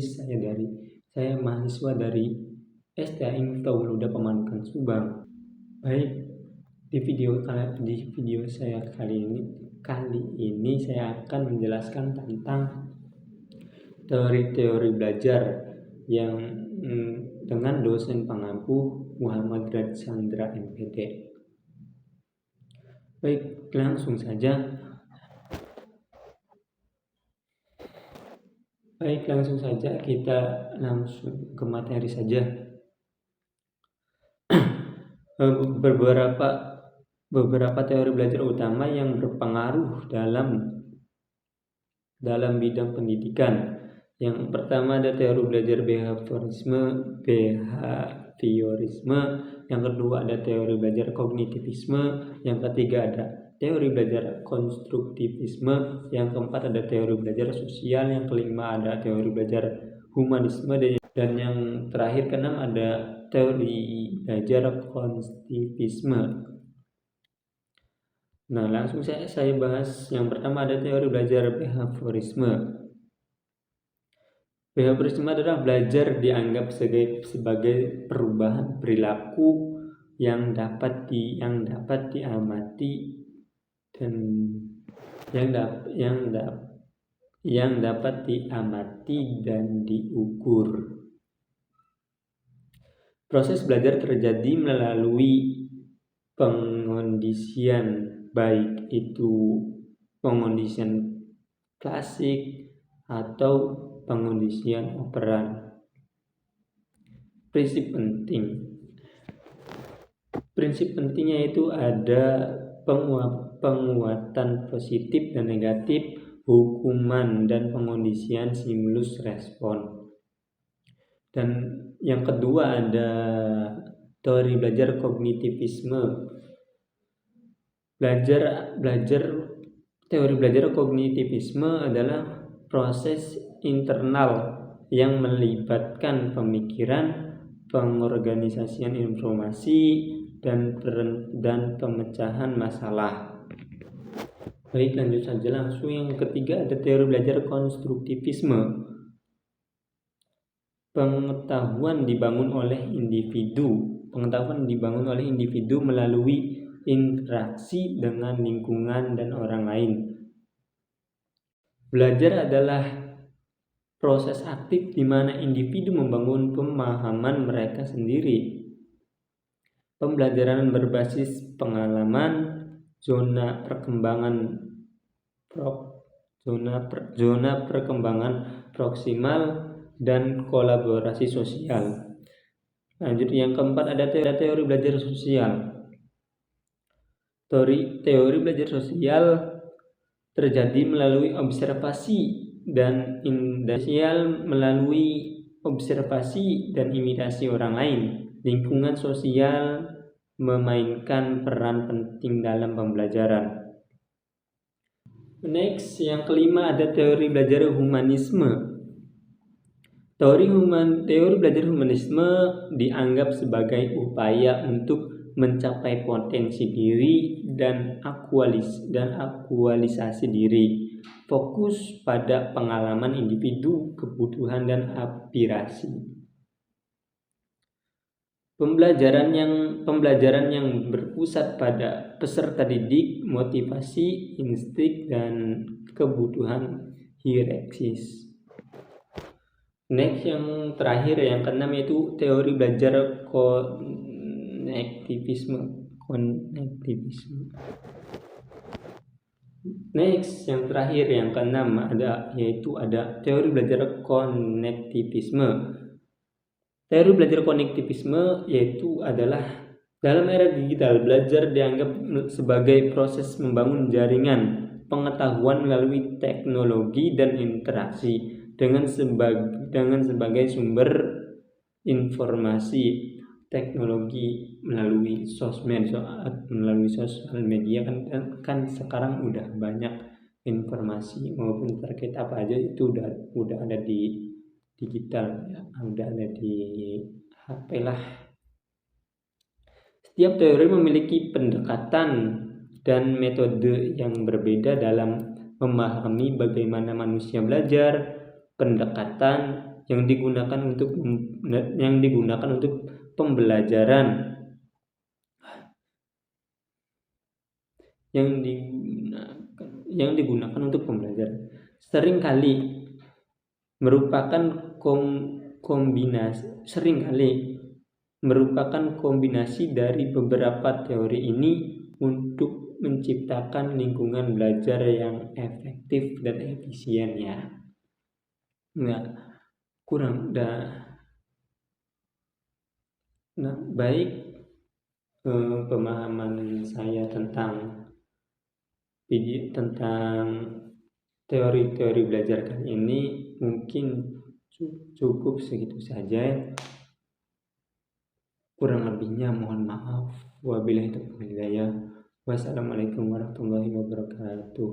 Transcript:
saya mahasiswa dari STA Inftauluda Pemanukan Subang. Baik, di video saya kali ini saya akan menjelaskan tentang teori-teori belajar yang dengan dosen pengampu Muhammad Radzandra MPD. Baik, langsung saja kita langsung ke materi saja. Beberapa teori belajar utama yang berpengaruh dalam bidang pendidikan. Yang pertama ada teori belajar behaviorisme, yang kedua ada teori belajar kognitivisme, yang ketiga ada teori belajar konstruktivisme, yang keempat ada teori belajar sosial, yang kelima ada teori belajar humanisme, dan yang terakhir keenam ada teori belajar konstruktivisme. Nah, langsung saya bahas. Yang pertama ada teori belajar behaviorisme. Behaviorisme adalah belajar dianggap sebagai perubahan perilaku yang dapat diamati dan yang dapat diamati dan diukur. Proses belajar terjadi melalui pengondisian, baik itu pengondisian klasik atau pengondisian operan. Prinsip pentingnya itu ada penguatan positif dan negatif, hukuman, dan pengondisian stimulus respon. Dan yang kedua ada teori belajar kognitivisme. Teori belajar kognitivisme adalah proses internal yang melibatkan pemikiran, pengorganisasian informasi, dan pemecahan masalah. Baik, lanjut saja langsung. Yang ketiga ada teori belajar konstruktivisme. Pengetahuan dibangun oleh individu melalui interaksi dengan lingkungan dan orang lain. Belajar adalah proses aktif di mana individu membangun pemahaman mereka sendiri. Pembelajaran berbasis pengalaman, zona perkembangan proksimal, dan kolaborasi sosial. Lanjut, yang keempat ada teori belajar sosial. Teori belajar sosial terjadi melalui observasi dan imitasi orang lain. Lingkungan sosial memainkan peran penting dalam pembelajaran. Next, yang kelima ada teori belajar humanisme. Teori belajar humanisme dianggap sebagai upaya untuk mencapai potensi diri dan aktualisasi diri, fokus pada pengalaman individu, kebutuhan, dan aspirasi. Pembelajaran yang berpusat pada peserta didik, motivasi, insting, dan kebutuhan hierarkis. Next, yang terakhir, yang keenam, yaitu teori belajar konektivisme. Next, yang terakhir, yang keenam, ada teori belajar konektivisme. Teori belajar konektivisme yaitu adalah dalam era digital, belajar dianggap sebagai proses membangun jaringan pengetahuan melalui teknologi dan interaksi dengan sebagai sumber informasi. Teknologi melalui sosial media kan sekarang udah banyak informasi maupun terkait apa aja itu udah ada di digital, ya, udah ada di HP lah. Setiap teori memiliki pendekatan dan metode yang berbeda dalam memahami bagaimana manusia belajar. Pendekatan yang digunakan untuk pembelajaran, seringkali merupakan kombinasi dari beberapa teori ini untuk menciptakan lingkungan belajar yang efektif dan efisien ya. Baik, pemahaman saya tentang teori-teori belajar kali ini mungkin cukup segitu saja. Kurang lebihnya mohon maaf. Wabillahi taufiq wal hidayah. Wassalamualaikum warahmatullahi wabarakatuh.